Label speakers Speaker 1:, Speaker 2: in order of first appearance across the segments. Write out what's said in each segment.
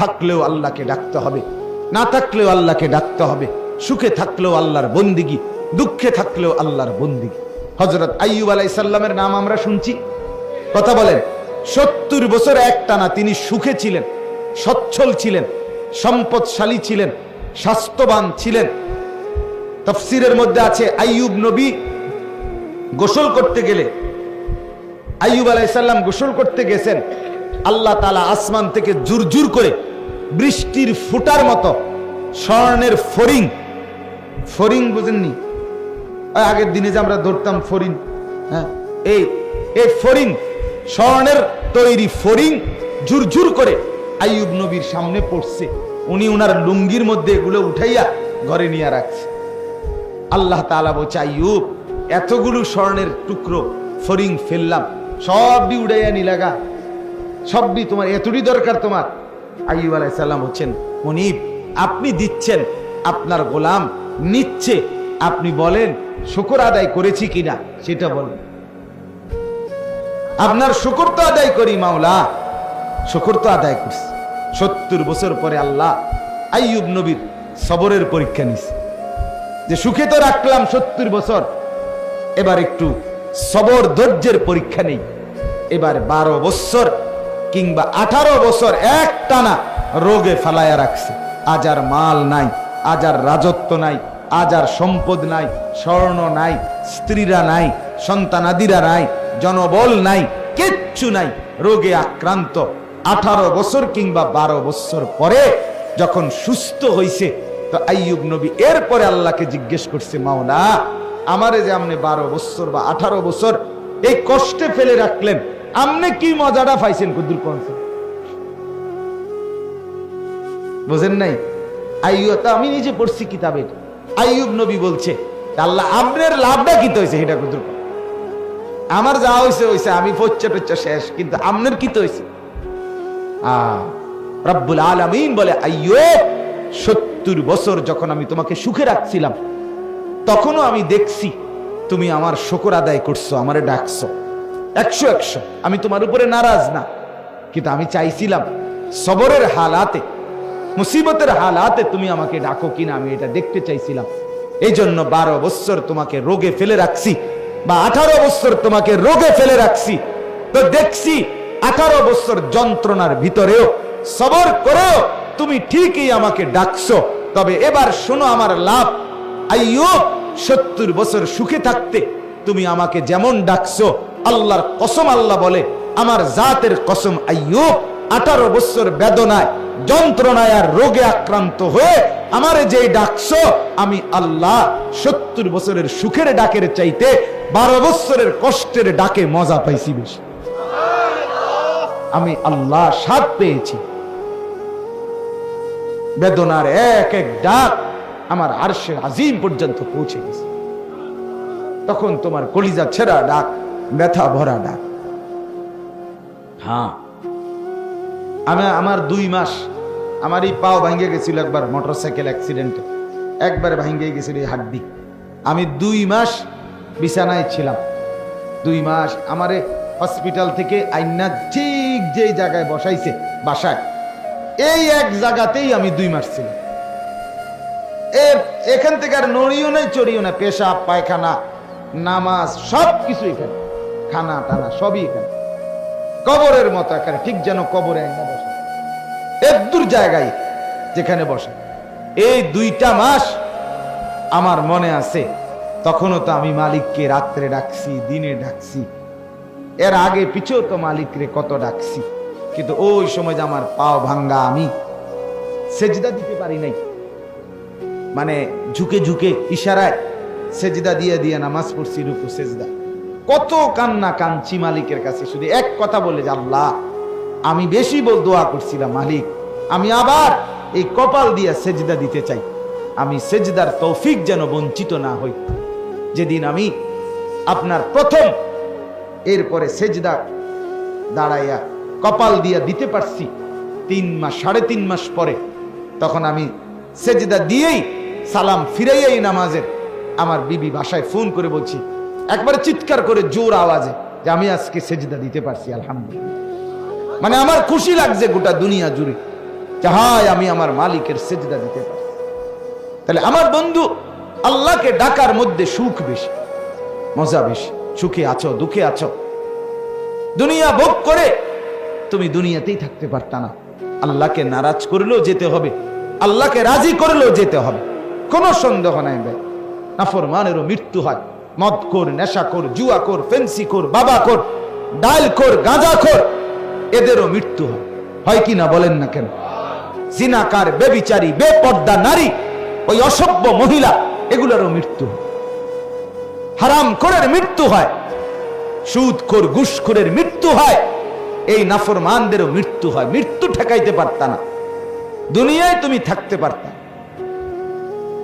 Speaker 1: থাকলেও আল্লাহকে ডাকতে হবে, না থাকলেও আল্লাহকে ডাকতে হবে। সুখে থাকলেও আল্লাহর বন্দিগি, দুঃখে থাকলেও আল্লাহর বন্দিগি। হযরত আইয়ুব আলাইহিস সালামের নাম আমরা শুনছি, কথা বলেন। 70 বছর একটানা তিনি সুখে ছিলেন, সচ্ছল ছিলেন, সম্পদশালী ছিলেন, স্বাস্থ্যবান ছিলেন। তাফসীরের মধ্যে আছে আইয়ুব নবী গোসল করতে গেলে, আইয়ুব আলাইহিস সালাম গোসল করতে গেছেন, আল্লাহ তাআলা আসমান থেকে জুরজুর করে বৃষ্টির ফুটার মতো স্বর্ণের ফড়িং, ফড়িং বুঝেননি? আগের দিনে যে আমরা ধরতাম ফড়িং, হ্যাঁ, এই ফড়িং, স্বর্ণের তৈরি ফড়িং ঝুরঝুর করে আইয়ুব নবীর সামনে পড়ছে। উনি উনার লুঙ্গির মধ্যে এগুলো উঠাইয়া ঘরে নিয়ে রাখছে। আল্লাহ তাআলা বলছে, আইয়ুব, এতগুলো স্বর্ণের টুকরো ফড়িং ফেললাম, সবই উড়াইয়া নিলাগা, সবই তোমার, এতটি দরকার তোমার? আইয়ুব আলাইহিস সালাম বলছেন, মুনিব, আপনি দিচ্ছেন, আপনার গোলাম নিচ্ছে, আপনি বলেন শুকর আদায় করেছি কিনা সেটা বলেন। আপনার শুকর তো আদায় করি মাওলা, শুকর তো আদায় করছি। 70 বছর পরে আল্লাহ আইয়ুব নবীর সবরের পরীক্ষা নিছে, যে সুখে তো রাখলাম 70 বছর, এবার একটু সবর ধৈর্যের পরীক্ষা নেই। এবার 12 বছর কিংবা 18 বছর একটানা রোগে ফালায়া রাখছে। আজ আর মাল নাই, আজ আর রাজত্ব নাই, আজ আর সম্পদ নাই, স্বর্ণ নাই, স্ত্রীরা নাই, সন্তানাদিরা নাই, জনবল নাই, কিচ্ছু নাই, রোগে আক্রান্ত। 18 বছর কিংবা 12 বছর পরে যখন সুস্থ হইছে, তো আইয়ুব নবী এরপরে আল্লাহকে জিজ্ঞেস করছে, মাওলা, আমারে যে আপনি 12 বছর বা 18 বছর এই কষ্টে ফেলে রাখলেন, আপনি কি মজাটা পাইছেন? কুদুর কোনছে বুঝেন নাই? আইয়ুব, আমি নিজে পড়ছি কিতাবে, আইয়ুব নবী বলছে, আল্লাহ আপনার লাভটা কি হয়েছে সেটা কুদুর, আমার যা হয়েছে হয়েছে, আমি পচ্চা টচ্চা শেষ, কিন্তু আপনার কি হয়েছে? রব্বুল আলামিন বলে, আইয়ুব, 70 বছর যখন আমি তোমাকে সুখে রাখছিলাম, তখনও আমি দেখছি তুমি আমার শুকর আদায় করছো, আমারে ডাকছো 100 আমি তোমার উপরে নারাজ না, কিন্তু আমি চাইছিলাম সবরের হালাতে, মুসিবতের হালাতে তুমি আমাকে ডাকো কিনা, আমি এটা দেখতে চাইছিলাম। এই জন্য 12 বছর তোমাকে রোগে ফেলে রাখছি, বা 18 বছর তোমাকে রোগে ফেলে রাখছি, তো দেখছি 18 বছর যন্ত্রণার ভিতরেও সবর করেও তুমি ঠিকই আমাকে ডাকছো। তবে এবার শোনো আমার লাভ, আইয়ুব, 70 বছর সুখে থাকতে তুমি আমাকে যেমন ডাকছো, আল্লাহর কসম, আল্লাহ বলে, আমার জাতের কসম, আইয়ুব, 18 বছর বেদনায়, যন্ত্রণায় আর রোগে আক্রান্ত হয়ে আমারে যেই ডাকছো, আমি আল্লাহ 70 বছরের সুখের ডাকের চাইতে 12 বছরের কষ্টের ডাকে মজা পাইছি বেশি। আমি আল্লাহ স্বাদ পেয়েছি। বেদনার এক এক ডাক আমার আরশের আজিম পর্যন্ত পৌঁছে গেছে। তখন তোমার কলিজা ছেঁড়া ডাক, ব্যথা ভরা ডাক। হ্যাঁ, আমার 2 মাস, আমার এই পাও ভাঙ্গে গেছিল একবার মোটরসাইকেল অ্যাক্সিডেন্টে, একবার ভাঙ্গে গেছিল এই হাড্ডি। আমি 2 মাস বিছানায় ছিলাম। 2 মাস আমারে হসপিটাল থেকে আইনা ঠিক যে জায়গায় বসাইছে বাসায়, এই এক জায়গাতেই আমি 2 মাস ছিলাম। এখান থেকে আর নড়িও নাই, চড়িও না, পেশাব পায়খানা নামাজ সবকিছু এখানে, খানা টানা সবই এখানে, কবরের মতো এখানে, ঠিক যেন কবরে আইনা বসে, একদূর জায়গায় যেখানে বসে। এই 2টা মাস আমার মনে আছে, তখনও তো আমি মালিককে রাত্রে ডাকছি, দিনে ডাকছি, এর আগে পিছেও তো মালিকরে কত ডাকছি, কিন্তু ওই সময় যে আমার পাও ভাঙ্গা, আমি সেজদা দিতে পারি নাই, মানে ঝুঁকে ঝুঁকে ইশারায় সেজদা দিয়ে দিয়ে নামাজ পড়ছি, রুকু সেজদা, কত কান্না কাঁদছি মালিকের কাছে, শুধু এক কথা বলে যে আল্লাহ, আমি বেশি দোয়া করছিলাম, মালিক আমি আবার এই কপাল দিয়ে সেজদা দিতে চাই, আমি সেজদার তৌফিক যেন বঞ্চিত না হই। যেদিন আমি আপনার প্রথম এরপরে সেজদা দাঁড়াইয়া কপাল দিয়া দিতে পারছি 3 মাস 3.5 মাস পরে, তখন আমি সেজদা দিয়েই সালাম ফিরাইয়াই নামাজের আমার বিবি বাসায় ফোন করে বলছি, একবারে চিৎকার করে জোর আওয়াজে, যে আমি আজকে সেজদা দিতে পারছি, আলহামদুলিল্লাহ। মানে আমার খুশি লাগছে গোটা দুনিয়া জুড়ে। চাহায় আমি আমার মালিকের সেজদা দিতে পারি। তাহলে আমার বন্ধু, আল্লাহকে ডাকার মধ্যে সুখ বেশি, মজা বেশি। সুখে আছো, দুঃখে আছো, দুনিয়া ভোগ করে তুমি দুনিয়াতেই থাকতে পারতা না। আল্লাহকে নারাজ করলেও যেতে হবে, আল্লাহকে রাজি করলেও যেতে হবে, কোনো সন্দেহ নাই ভাই। নাফরমানেরও মৃত্যু হয়, মদখোর, নেশাখোর, জুয়াখোর, ফেন্সিখোর, বাবাখোর, ডালখোর, গাঁজাখোর, এদেরও মৃত্যু হয়। হয় কি না বলেন না কেন? জিনাকার, বেবিচারী, বেপর্দা নারী, ওই অসভ্য মহিলা, এগুলোরও মৃত্যু হয়। হারামখোরের মৃত্যু হয়, সুদখোর, ঘুষখোরের মৃত্যু হয়, এই নাফরমানদেরও মৃত্যু হয়। মৃত্যু ঠেকাইতে পারতা না, দুনিয়ায় তুমি থাকতে পারতা,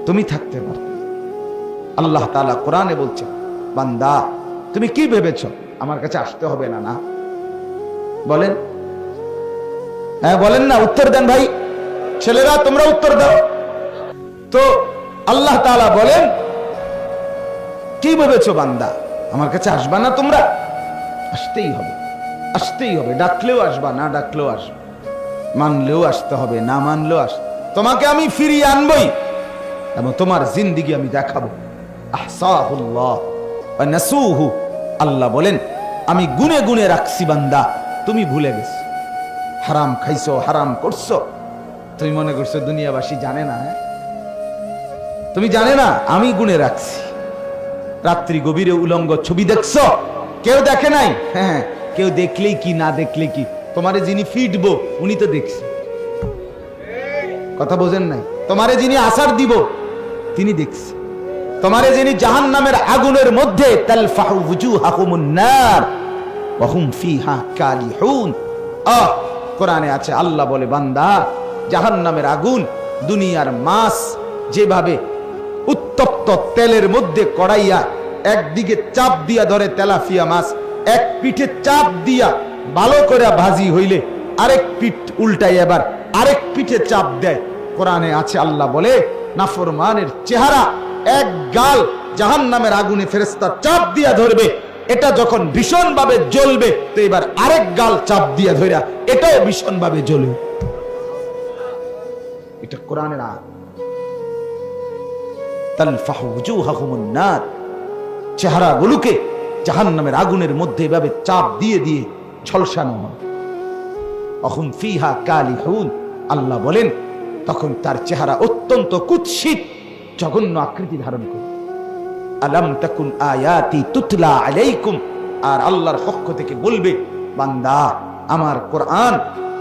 Speaker 1: তুমি থাকতে পারতা। আল্লাহ তাআলা কোরআনে বলছেন, বান্দা তুমি কি ভেবেছ আমার কাছে আসতে হবে না? না বলেন, হ্যাঁ বলেন না, উত্তর দেন ভাই, ছেলেরা তোমরা উত্তর দাও তো। আল্লাহ তাআলা বলেন, কি ভেবেছো বান্দা আমার কাছে আসবা না তোমরা? আসতেই হবে, আসতেই হবে। ডাকলেও আসবা, না ডাকলেও আসবা, মানলেও আসতে হবে, না মানলেও আস। তোমাকে আমি ফিরিয়ে আনবই এবং তোমার জিন্দেগি আমি দেখাবো। আহসাহুল্লাহ ওয়া নাসুহু, আল্লাহ বলেন আমি গুনে গুনে রাখছি বান্দা, তুমি ভুলে গেছো। হারাম খাইছো, হারাম করছো, তুমি মনে করছো দুনিয়াবাসী জানে না? তুমি জানে না, আমি গুনে রাখছি। রাত্রি গভীরে উলঙ্গ ছবি দেখছো, কেউ দেখে নাই? হ্যাঁ, কেউ দেখলেই কি না দেখলে কি, তোমারে যিনি ফিটবো উনি তো দেখছে। কথা বোঝেন নাই? তোমারে যিনি আসার দিব তিনি দেখছে। তোমারে যিনি জাহান্নামের আগুনের মধ্যে তালফাহু ওয়ুজুহাহুমুন নার ওয়া হুম ফিহা কালিহুন, কোরআনে আছে, আল্লাহ বলে বান্দা জাহান্নামের আগুন দুনিয়ার মাছ যেভাবে উত্তপ্ত তেলের মধ্যে কড়াইয়া একদিকে চাপ দিয়া ধরে তেলাপিয়া মাছ, এক পিঠে চাপ দিয়া ভালো করে ভাজি হইলে আরেক পিঠ উল্টাই আবার আরেক পিঠে চাপ দেয়। কোরআনে আছে, আল্লাহ বলে নাফরমানের চেহারা এক গাল জাহান্নামের আগুনে ফেরেশতা চাপ দিয়া ধরবে, এটা যখন ভীষণ ভাবে জ্বলবে তো এবার আরেক গাল চাপ দিয়া ধরা এটাও ভীষণ ভাবে জ্বলবে। এটা কোরআনের আয়াত। তালফাহু ওয়ুজুহাহুমুন নার, চেহারাগুলোকে জাহান্নামের আগুনের মধ্যে এভাবে চাপ দিয়ে দিয়ে ঝলসানো হয়। অহুম ফিহা কালিহুন, আল্লাহ বলেন তখন তার চেহারা অত্যন্ত কুৎসিত, জঘন্য আকৃতি ধারণ করে। আলাম তাকুন আয়াতি তুতলা আলাইকুম, আর আল্লাহর পক্ষ থেকে বলবে বান্দা আমার কোরআন,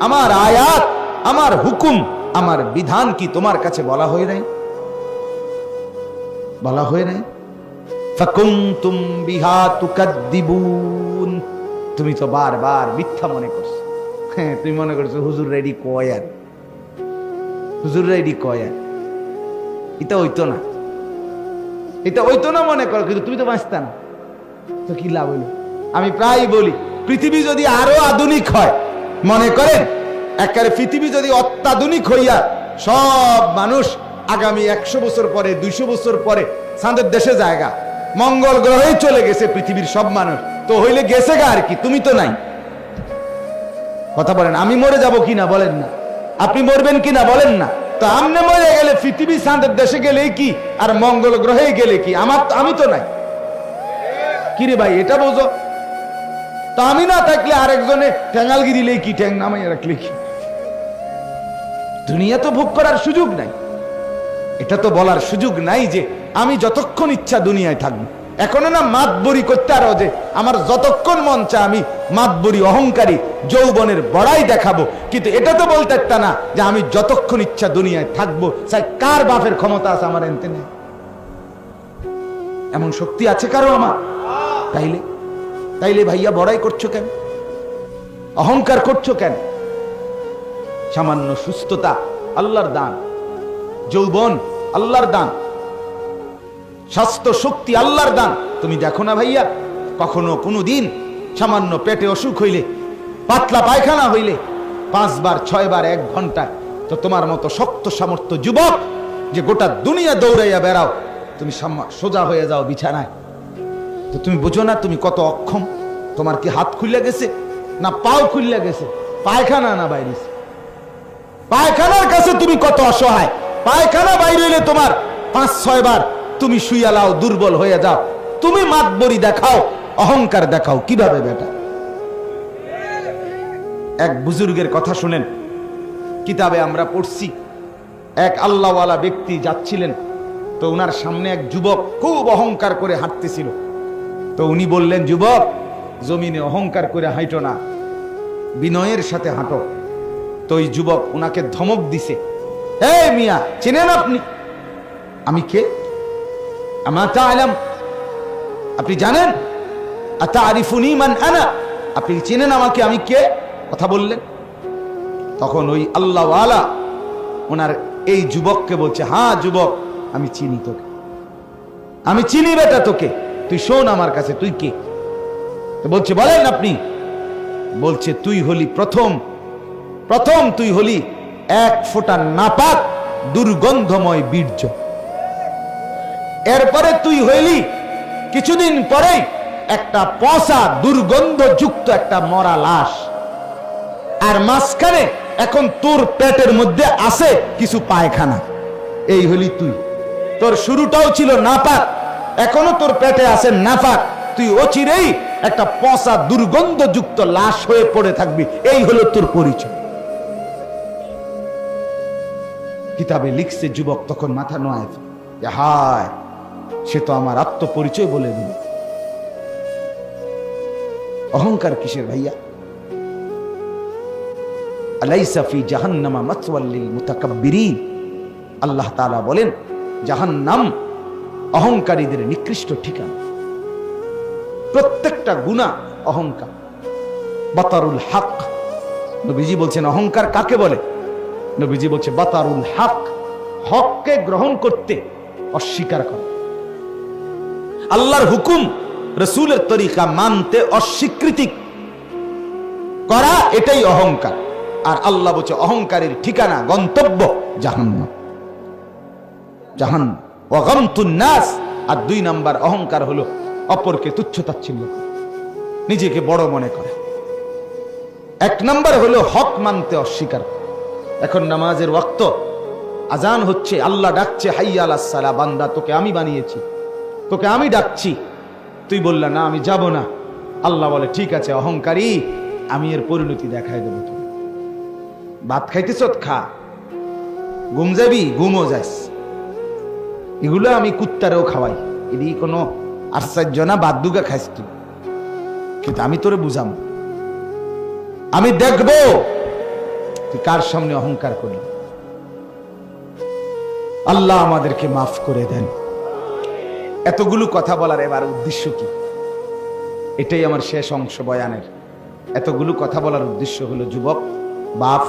Speaker 1: আমার আয়াত, আমার হুকুম, আমার বিধান কি তোমার কাছে বলা হয় নাই? বলা হয় নাই? ফাকুনতুম বিহা তুকাদ্দিবুন, তুমি তো বারবার মিথ্যা মনে করছো। হ্যাঁ, তুমি মনে করছো হুজুর রেডি কয় আর, হুজুর রেডি কয় আর, এটা হইতো না, এটা হইতো না মনে করো, কিন্তু তুমি তো বাঁচতা না, তো কি লাভ হইলো? আমি প্রায় বলি পৃথিবী যদি আরো আধুনিক হয়, মনে করেন একেবারে পৃথিবী যদি অত্যাধুনিক হইয়া সব মানুষ আগামী 100 বছর পরে 200 বছর পরে চাঁদের দেশে জায়গা, মঙ্গল গ্রহে চলে গেছে পৃথিবীর সব মানুষ, তো হইলে গেছে গা আর কি, তুমি তো নাই। কথা বলেন, আমি মরে যাব কিনা বলেন না, আপনি মরবেন কিনা বলেন না, তো আমনে মরে গেলে পৃথিবী চাঁদের দেশে গেলে কি আর মঙ্গল গ্রহে গেলে কি, আমি তো নাই। কিরে ভাই এটা বোঝো তো, আমি না থাকলে আরেকজনে ঠ্যাঙ্গালগি দিলে কি, ঠ্যাং নামাইয়া রাখলে কি, দুনিয়া তো ভোগ করার সুযোগ নাই। এটা তো বলার সুযোগ নাই যে আমি যতক্ষণ ইচ্ছা দুনিয়ায় থাকবো। এখনো না মাতবরি করতে আরো যে আমার যতক্ষণ মন চায় আমি মাতবরি অহংকারী যৌবনের বড়াই দেখাবো, কিন্তু এটা তো বলতে একটা না যে আমি যতক্ষণ ইচ্ছা দুনিয়ায় থাকবো। চাই কার বাপের ক্ষমতা আছে আমার এনতে নেই, এমন শক্তি আছে কারো আমার? তাইলে ভাইয়া বড়াই করছো কেন, অহংকার করছো কেন? সামান্য সুস্থতা আল্লাহর দান, যৌবন আল্লাহর দান, স্বাস্থ্য শক্তি আল্লাহর দান। তুমি দেখো না ভাইয়া, কখনো কোনো দিন সামান্য পেটে অসুখ হইলে, পাতলা পায়খানা হইলে 5 বার 6 বার 1 ঘন্টায়, তো তোমার মতো শক্ত সামর্থ্য যুবক যে গোটা দুনিয়া দৌড়াইয়া বেড়াও, তুমি সোজা হয়ে যাও বিছানায়, তো তুমি বুঝো না তুমি কত অক্ষম? তোমার কি হাত খুলে গেছে, না পাও খুলে গেছে, পায়খানা না বাইরেছে? পায়খানার কাছে তুমি কত অসহায়। পায়খানা বাইরে হইলে তোমার 5-6 বার তুমি শুয়ালাও, দুর্বল হয়ে যাও। তুমি মাতবরি দেখাও, অহংকার দেখাও, কিভাবে বেটা? এক বুজুর্গের কথা শুনেন, কিতাবে আমরা পড়ছি। এক আল্লাহওয়ালা ব্যক্তি যাচ্ছিলেন, তো উনার সামনে এক যুবক খুব অহংকার করে হাঁটতেছিল। তো উনি বললেন, যুবক, জমিনে অহংকার করে হাঁটো না, বিনয়ের সাথে হাঁটো। তো ওই যুবক উনাকে ধমক দিছে, এই মিয়া, চেনেন আপনি আমি কে? আপনি জানেন? আতারিফুনি মান আনা, আপনি চেনেন আমাকে, আমি কে? কথা বললেন। তখন ওই আল্লাহওয়ালা ওনার এই যুবককে বলছে, হ্যাঁ যুবক, আমি চিনি তোকে, আমি চিনি বেটা তোকে, তুই শোন আমার কাছে, তুই কে? তো বলছে, বলেন আপনি। বলছে, তুই হলি প্রথম তুই হলি এক ফোঁটা নাপাক দুর্গন্ধময় বীর্য। এরপরে তুই হইলি কিছুদিন পরেই একটা পচা দুর্গন্ধযুক্ত একটা মরা লাশ। আর মাঝখানে এখন তোর পেটের মধ্যে আছে কিছু পায়খানা। এই হলি তুই। তোর শুরুটাও ছিল নাপাক, এখনো তোর পেটে আছে নাপাক। তুই অচিরেই একটা পচা দুর্গন্ধযুক্ত লাশ হয়ে পড়ে থাকবি। এই হলো তোর পরিচয়। কিতাবে লিখছে, যুবক তখন মাথা নোয়ায়, হায়, সে তো আমার আত্মপরিচয় বলে দিল। অহংকার কিসের ভাইয়া? আলাইসা ফি জাহান্নামা মাসওয়াল লিল মুতাকাব্বিরিন। আল্লাহ তাআলা বলেন, জাহান্নাম অহংকারীদের নিকৃষ্ট ঠিকানা। প্রত্যেকটা গুনাহ অহংকার। বাতারুল হক, নবীজি বলছেন অহংকার কাকে বলে? নবীজি বলছে বাতারুল হক, হককে গ্রহণ করতে অস্বীকার করা, আল্লাহর হুকুম রাসূলের তরিকা মানতে অস্বীকৃতি করা, এটাই অহংকার। আর আল্লাহ বলছে অহংকারের ঠিকানা, গন্তব্য জাহান্নাম। জাহান্নাম ওয়া গামতুন নাস। আর 2 নাম্বার অহংকার হলো অপরকে তুচ্ছ-তাচ্ছিল্য করা, নিজেকে বড় মনে করা। 1 নাম্বার হলো হক মানতে অস্বীকার। এখন নামাজের ওয়াক্ত, আজান হচ্ছে, আল্লাহ ডাকছে, হাইয়া আলাস সালাহ, বান্দা তোকে আমি বানিয়েছি, তোকে আমি ডাকছি, তুই বললা না আমি যাব না। আল্লাহ বলে, ঠিক আছে অহংকারী, আমি এর পরিণতি দেখাই দেবো। তুমি ভাত খাইতেছ, খা, ঘুম যাবি, ঘুমও যাস, এগুলো আমি কুত্তারেও খাওয়াই, এটি কোনো আশ্চর্য না, বাদ দুগা খাইস তুই, কিন্তু আমি তোরে বুঝাম, আমি দেখবো তুই কার সামনে অহংকার করলি। আল্লাহ আমাদেরকে মাফ করে দেন। এতগুলো কথা বলার এবার উদ্দেশ্য কি? এটাই আমার শেষ অংশ বয়ানের। এতগুলো কথা বলার উদ্দেশ্য হলো, যুবক, বাপ,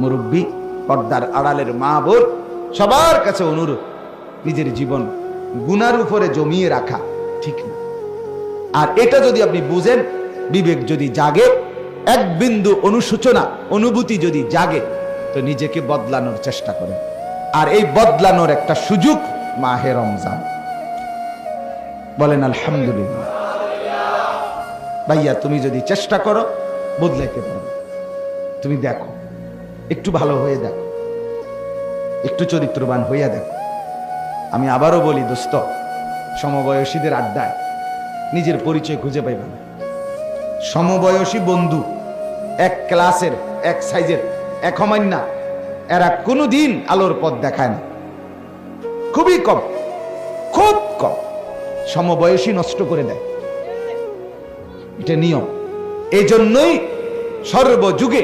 Speaker 1: মুরব্বী, পর্দার আড়ালের মা বোন, সবার কাছে অনুরোধ, নিজের জীবন গুনার উপরে জমিয়ে রাখা ঠিক না। আর এটা যদি আপনি বুঝেন, বিবেক যদি জাগে, এক বিন্দু অনুশোচনা অনুভূতি যদি জাগে, তো নিজেকে বদলানোর চেষ্টা করেন। আর এই বদলানোর একটা সুযোগ মাহে রমজান। বলেন আলহামদুলিল্লাহ। ভাইয়া, তুমি যদি চেষ্টা করো বদলাইতে পারো। তুমি দেখো, একটু ভালো হয়ে দেখো, একটু চরিত্রবান হইয়া দেখো। আমি আবারও বলি দোস্ত, সমবয়সীদের আড্ডায় নিজের পরিচয় খুঁজে পাইবে না। সমবয়সী বন্ধু, এক ক্লাসের, এক সাইজের, এক হমান্না, এরা কোনোদিন আলোর পথ দেখায় না। খুবই কম, খুব কম। সমবয়সী নষ্ট করে দেয়, এটা নিয়ম। এই জন্যই সর্বযুগে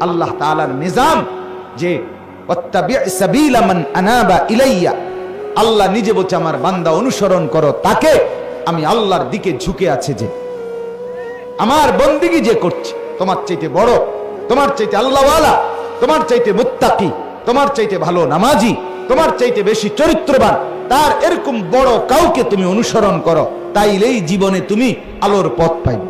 Speaker 1: আল্লাহ তাআলার নিজাম যে ওয়াত্তাবি' সাবিলা মান আনাবা ইলাইয়া, আল্লাহ নিজে বলছে আমার বান্দা অনুসরণ করো তাকে, আমি আল্লাহর দিকে ঝুঁকে আছে, যে আমার বন্দিগি যে করছে, তোমার চাইতে বড়, তোমার চাইতে আল্লাহওয়ালা, তোমার চাইতে মুত্তাকি, তোমার চাইতে ভালো নামাজি, তোমার চাইতে বেশি চরিত্রবান, তার এরকম বড় কাউকে তুমি অনুসরণ করো, তাইলেই জীবনে তুমি আলোর পথ পাইবে।